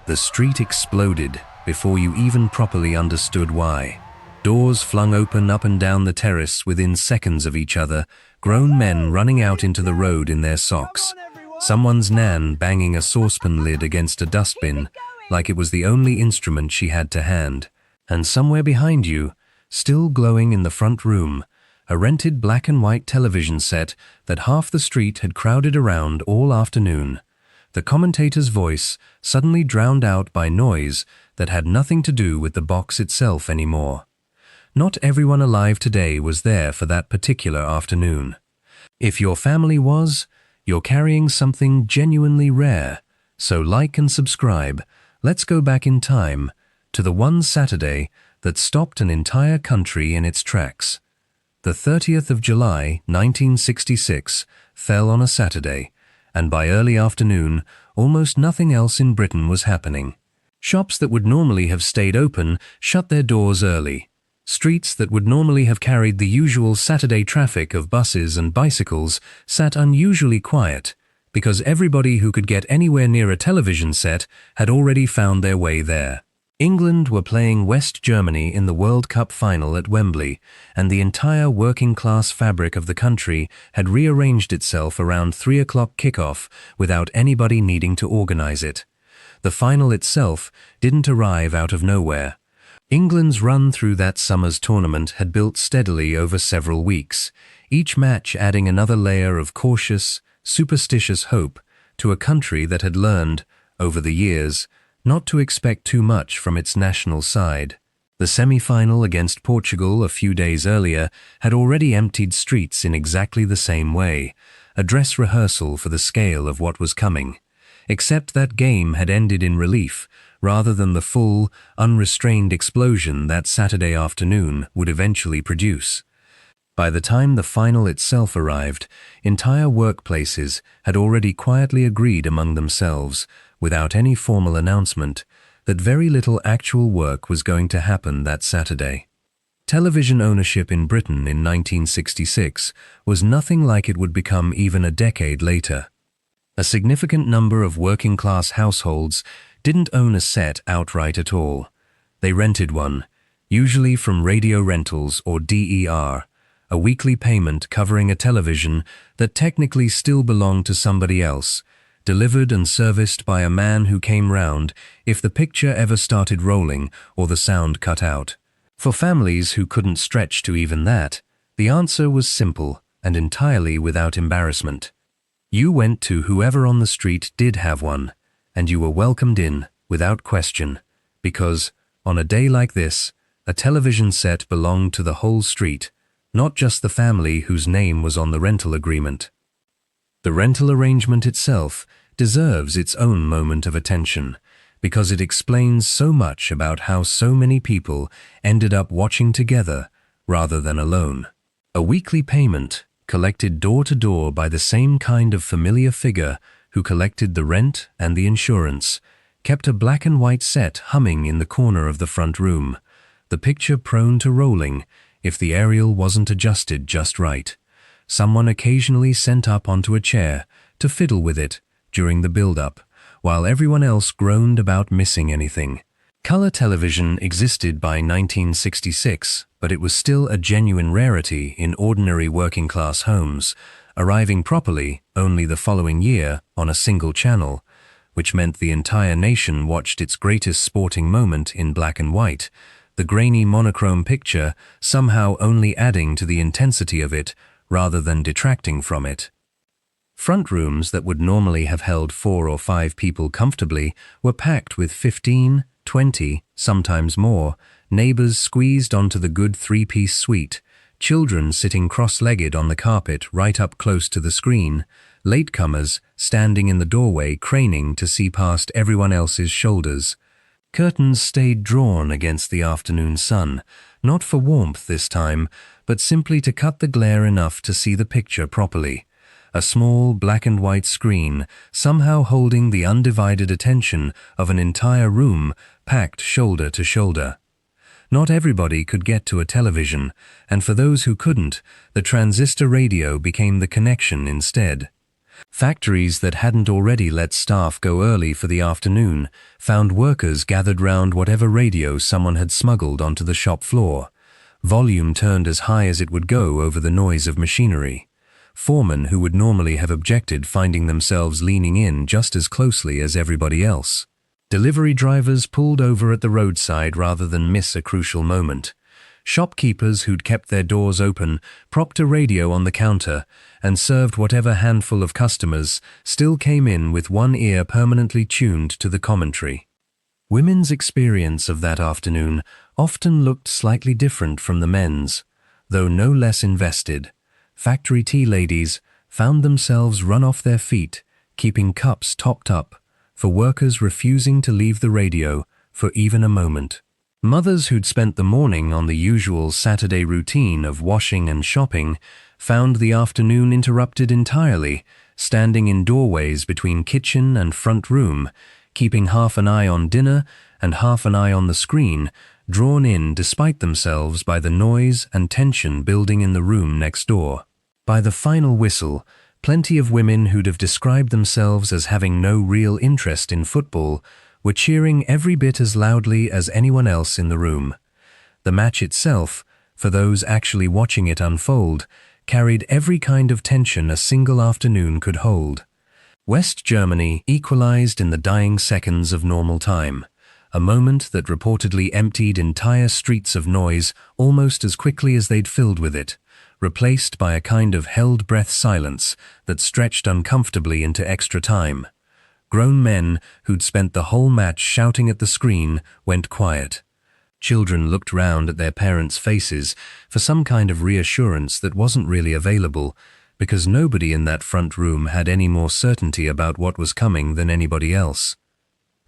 The street exploded before you even properly understood why. Doors flung open up and down the terrace within seconds of each other, grown men running out into the road in their socks. Someone's nan banging a saucepan lid against a dustbin, like it was the only instrument she had to hand. And somewhere behind you, still glowing in the front room, a rented black and white television set that half the street had crowded around all afternoon. The commentator's voice suddenly drowned out by noise that had nothing to do with the box itself anymore. Not everyone alive today was there for that particular afternoon. If your family was, you're carrying something genuinely rare. So like and subscribe. Let's go back in time to the one Saturday that stopped an entire country in its tracks. The 30th of July, 1966, fell on a Saturday, and by early afternoon, almost nothing else in Britain was happening. Shops that would normally have stayed open shut their doors early. Streets that would normally have carried the usual Saturday traffic of buses and bicycles sat unusually quiet, because everybody who could get anywhere near a television set had already found their way there. England were playing West Germany in the World Cup final at Wembley, and the entire working-class fabric of the country had rearranged itself around 3 o'clock kickoff without anybody needing to organize it. The final itself didn't arrive out of nowhere. England's run through that summer's tournament had built steadily over several weeks, each match adding another layer of cautious, superstitious hope to a country that had learned, over the years, not to expect too much from its national side. The semi-final against Portugal a few days earlier had already emptied streets in exactly the same way, a dress rehearsal for the scale of what was coming. Except that game had ended in relief, rather than the full, unrestrained explosion that Saturday afternoon would eventually produce. By the time the final itself arrived, entire workplaces had already quietly agreed among themselves, without any formal announcement, that very little actual work was going to happen that Saturday. Television ownership in Britain in 1966 was nothing like it would become even a decade later. A significant number of working-class households didn't own a set outright at all. They rented one, usually from radio rentals or DER, a weekly payment covering a television that technically still belonged to somebody else, delivered and serviced by a man who came round if the picture ever started rolling or the sound cut out. For families who couldn't stretch to even that, the answer was simple and entirely without embarrassment. You went to whoever on the street did have one, and you were welcomed in without question, because, on a day like this, a television set belonged to the whole street, not just the family whose name was on the rental agreement. The rental arrangement itself deserves its own moment of attention, because it explains so much about how so many people ended up watching together rather than alone. A weekly payment, collected door to door by the same kind of familiar figure who collected the rent and the insurance, kept a black and white set humming in the corner of the front room, the picture prone to rolling if the aerial wasn't adjusted just right. Someone occasionally sent up onto a chair to fiddle with it during the build-up, while everyone else groaned about missing anything. Color television existed by 1966, but it was still a genuine rarity in ordinary working-class homes, arriving properly only the following year on a single channel, which meant the entire nation watched its greatest sporting moment in black and white, the grainy monochrome picture somehow only adding to the intensity of it rather than detracting from it. Front rooms that would normally have held 4 or 5 people comfortably were packed with 15, 20, sometimes more, neighbors squeezed onto the good 3-piece suite, children sitting cross-legged on the carpet right up close to the screen, latecomers standing in the doorway craning to see past everyone else's shoulders. Curtains stayed drawn against the afternoon sun, not for warmth this time, but simply to cut the glare enough to see the picture properly. A small black and white screen, somehow holding the undivided attention of an entire room packed shoulder to shoulder. Not everybody could get to a television, and for those who couldn't, the transistor radio became the connection instead. Factories that hadn't already let staff go early for the afternoon found workers gathered round whatever radio someone had smuggled onto the shop floor. Volume turned as high as it would go over the noise of machinery. Foremen who would normally have objected finding themselves leaning in just as closely as everybody else. Delivery drivers pulled over at the roadside rather than miss a crucial moment. Shopkeepers who'd kept their doors open propped a radio on the counter and served whatever handful of customers still came in with one ear permanently tuned to the commentary. Women's experience of that afternoon often looked slightly different from the men's, though no less invested. Factory tea ladies found themselves run off their feet, keeping cups topped up, for workers refusing to leave the radio for even a moment. Mothers who'd spent the morning on the usual Saturday routine of washing and shopping found the afternoon interrupted entirely, standing in doorways between kitchen and front room, keeping half an eye on dinner and half an eye on the screen, drawn in despite themselves by the noise and tension building in the room next door. By the final whistle, plenty of women who'd have described themselves as having no real interest in football were cheering every bit as loudly as anyone else in the room. The match itself, for those actually watching it unfold, carried every kind of tension a single afternoon could hold. West Germany equalized in the dying seconds of normal time, a moment that reportedly emptied entire streets of noise almost as quickly as they'd filled with it, replaced by a kind of held-breath silence that stretched uncomfortably into extra time. Grown men who'd spent the whole match shouting at the screen went quiet. Children looked round at their parents' faces for some kind of reassurance that wasn't really available, because nobody in that front room had any more certainty about what was coming than anybody else.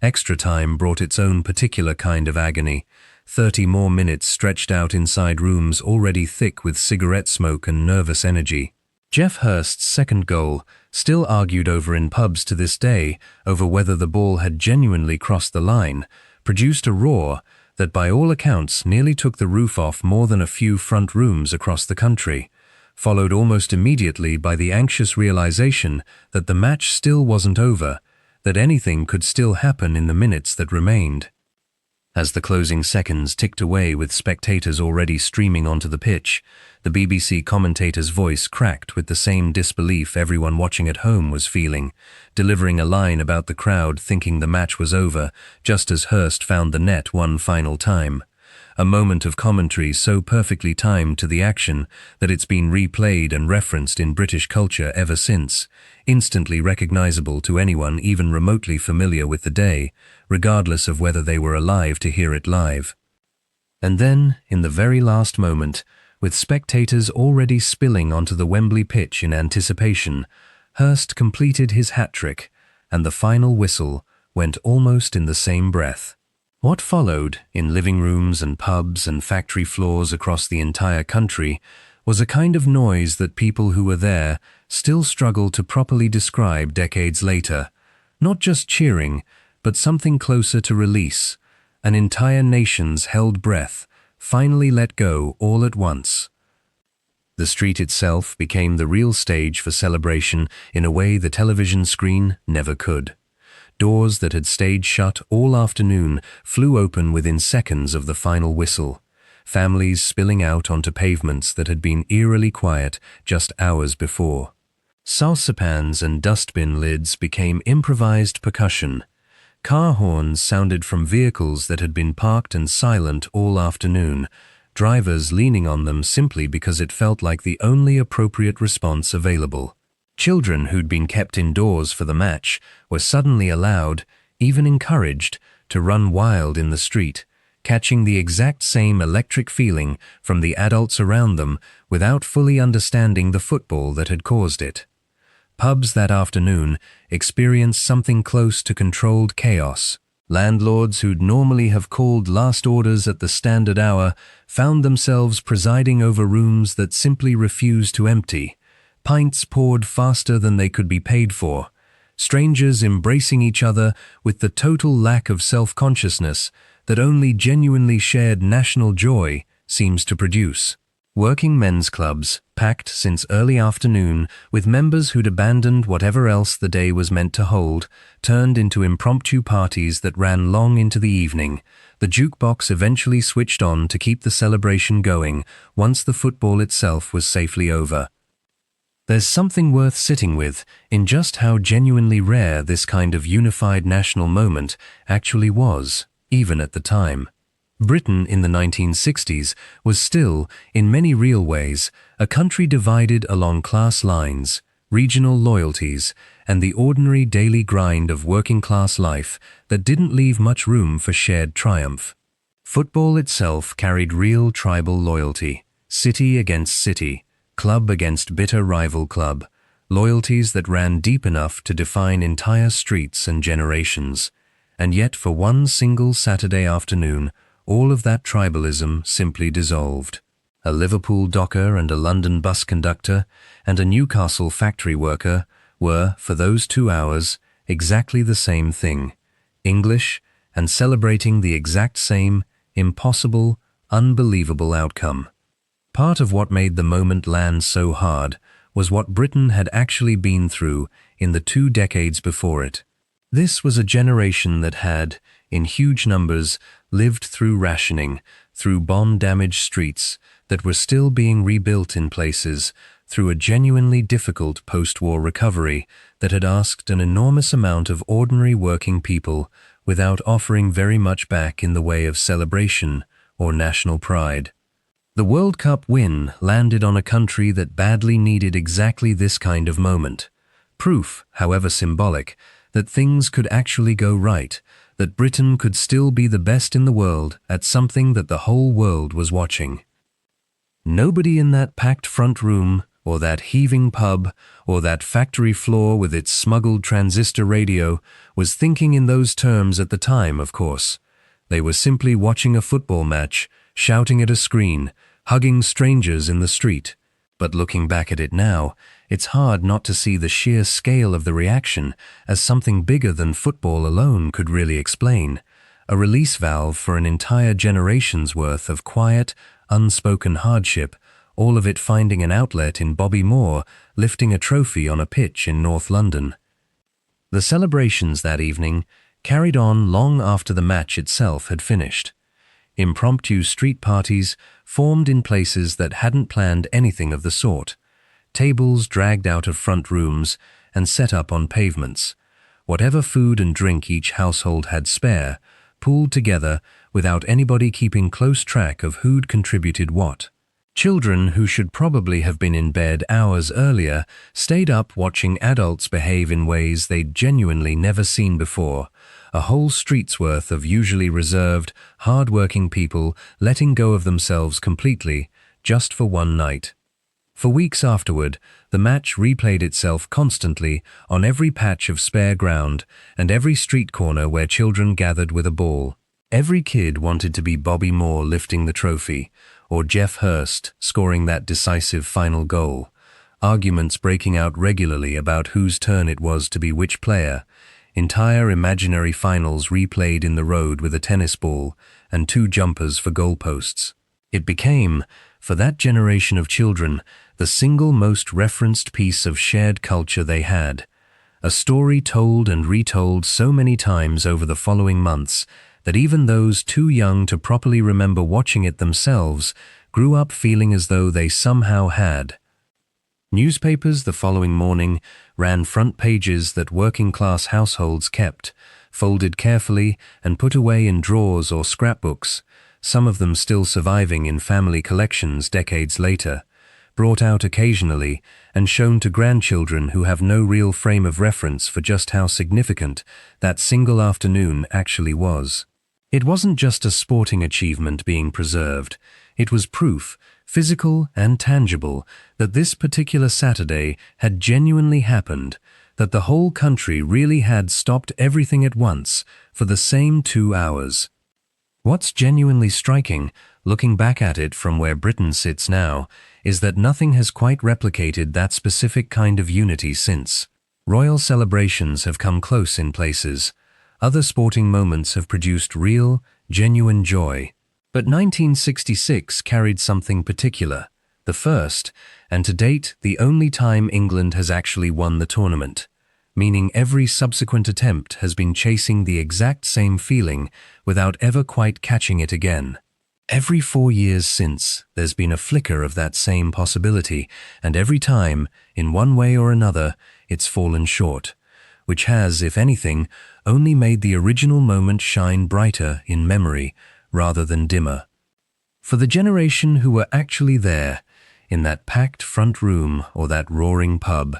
Extra time brought its own particular kind of agony, 30 more minutes stretched out inside rooms already thick with cigarette smoke and nervous energy. Geoff Hurst's second goal, still argued over in pubs to this day over whether the ball had genuinely crossed the line, produced a roar that by all accounts nearly took the roof off more than a few front rooms across the country, followed almost immediately by the anxious realization that the match still wasn't over, that anything could still happen in the minutes that remained. As the closing seconds ticked away with spectators already streaming onto the pitch, the BBC commentator's voice cracked with the same disbelief everyone watching at home was feeling, delivering a line about the crowd thinking the match was over just as Hurst found the net one final time. A moment of commentary so perfectly timed to the action that it's been replayed and referenced in British culture ever since, instantly recognizable to anyone even remotely familiar with the day, regardless of whether they were alive to hear it live. And then, in the very last moment, with spectators already spilling onto the Wembley pitch in anticipation, Hurst completed his hat-trick, and the final whistle went almost in the same breath. What followed, in living rooms and pubs and factory floors across the entire country, was a kind of noise that people who were there still struggle to properly describe decades later. Not just cheering, but something closer to release. An entire nation's held breath, finally let go all at once. The street itself became the real stage for celebration in a way the television screen never could. Doors that had stayed shut all afternoon flew open within seconds of the final whistle, families spilling out onto pavements that had been eerily quiet just hours before. Saucepans and dustbin lids became improvised percussion. Car horns sounded from vehicles that had been parked and silent all afternoon, drivers leaning on them simply because it felt like the only appropriate response available. Children who'd been kept indoors for the match were suddenly allowed, even encouraged, to run wild in the street, catching the exact same electric feeling from the adults around them without fully understanding the football that had caused it. Pubs that afternoon experienced something close to controlled chaos. Landlords who'd normally have called last orders at the standard hour found themselves presiding over rooms that simply refused to empty. Pints poured faster than they could be paid for, strangers embracing each other with the total lack of self-consciousness that only genuinely shared national joy seems to produce. Working men's clubs, packed since early afternoon, with members who'd abandoned whatever else the day was meant to hold, turned into impromptu parties that ran long into the evening. The jukebox eventually switched on to keep the celebration going once the football itself was safely over. There's something worth sitting with in just how genuinely rare this kind of unified national moment actually was, even at the time. Britain in the 1960s was still, in many real ways, a country divided along class lines, regional loyalties, and the ordinary daily grind of working-class life that didn't leave much room for shared triumph. Football itself carried real tribal loyalty, city against city, club against bitter rival club, loyalties that ran deep enough to define entire streets and generations. And yet for one single Saturday afternoon, all of that tribalism simply dissolved. A Liverpool docker and a London bus conductor and a Newcastle factory worker were, for those 2 hours, exactly the same thing, English and celebrating the exact same, impossible, unbelievable outcome. Part of what made the moment land so hard was what Britain had actually been through in the 2 decades before it. This was a generation that had, in huge numbers, lived through rationing, through bomb-damaged streets that were still being rebuilt in places, through a genuinely difficult post-war recovery that had asked an enormous amount of ordinary working people without offering very much back in the way of celebration or national pride. The World Cup win landed on a country that badly needed exactly this kind of moment. Proof, however symbolic, that things could actually go right, that Britain could still be the best in the world at something that the whole world was watching. Nobody in that packed front room, or that heaving pub, or that factory floor with its smuggled transistor radio was thinking in those terms at the time, of course. They were simply watching a football match, shouting at a screen, hugging strangers in the street. But looking back at it now, it's hard not to see the sheer scale of the reaction as something bigger than football alone could really explain. A release valve for an entire generation's worth of quiet, unspoken hardship, all of it finding an outlet in Bobby Moore lifting a trophy on a pitch in North London. The celebrations that evening carried on long after the match itself had finished. Impromptu street parties formed in places that hadn't planned anything of the sort. Tables dragged out of front rooms and set up on pavements. Whatever food and drink each household had spare, pooled together without anybody keeping close track of who'd contributed what. Children who should probably have been in bed hours earlier stayed up watching adults behave in ways they'd genuinely never seen before. A whole street's worth of usually reserved, hard-working people letting go of themselves completely, just for one night. For weeks afterward, the match replayed itself constantly on every patch of spare ground and every street corner where children gathered with a ball. Every kid wanted to be Bobby Moore lifting the trophy, or Geoff Hurst scoring that decisive final goal. Arguments breaking out regularly about whose turn it was to be which player. Entire imaginary finals replayed in the road with a tennis ball and 2 jumpers for goalposts. It became, for that generation of children, the single most referenced piece of shared culture they had. A story told and retold so many times over the following months that even those too young to properly remember watching it themselves grew up feeling as though they somehow had. Newspapers the following morning ran front pages that working-class households kept, folded carefully and put away in drawers or scrapbooks, some of them still surviving in family collections decades later, brought out occasionally and shown to grandchildren who have no real frame of reference for just how significant that single afternoon actually was. It wasn't just a sporting achievement being preserved, it was proof, physical and tangible, that this particular Saturday had genuinely happened, that the whole country really had stopped everything at once for the same 2 hours. What's genuinely striking, looking back at it from where Britain sits now, is that nothing has quite replicated that specific kind of unity since. Royal celebrations have come close in places. Other sporting moments have produced real, genuine joy. But 1966 carried something particular. The first, and to date the only time England has actually won the tournament, meaning every subsequent attempt has been chasing the exact same feeling without ever quite catching it again. Every 4 years since, there's been a flicker of that same possibility, and every time, in one way or another, it's fallen short, which has, if anything, only made the original moment shine brighter in memory rather than dimmer. For the generation who were actually there, in that packed front room or that roaring pub,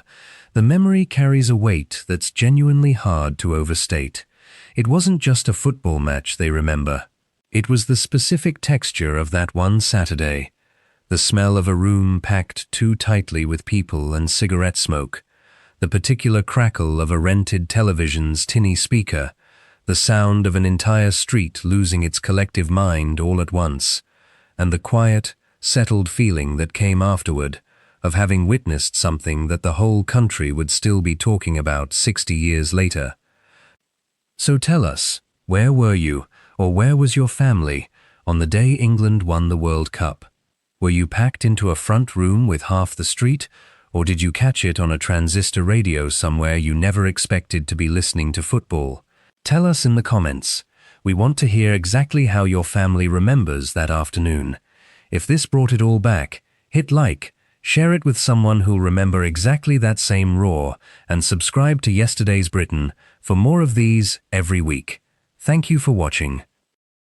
the memory carries a weight that's genuinely hard to overstate. It wasn't just a football match they remember. It was the specific texture of that one Saturday, the smell of a room packed too tightly with people and cigarette smoke, the particular crackle of a rented television's tinny speaker, the sound of an entire street losing its collective mind all at once, and the quiet, settled feeling that came afterward of having witnessed something that the whole country would still be talking about 60 years later. So tell us, where were you, or where was your family, on the day England won the World Cup? Were you packed into a front room with half the street, or did you catch it on a transistor radio somewhere you never expected to be listening to football? Tell us in the comments. We want to hear exactly how your family remembers that afternoon. If this brought it all back, hit like, share it with someone who'll remember exactly that same roar, and subscribe to Yesterday's Britain for more of these every week. Thank you for watching.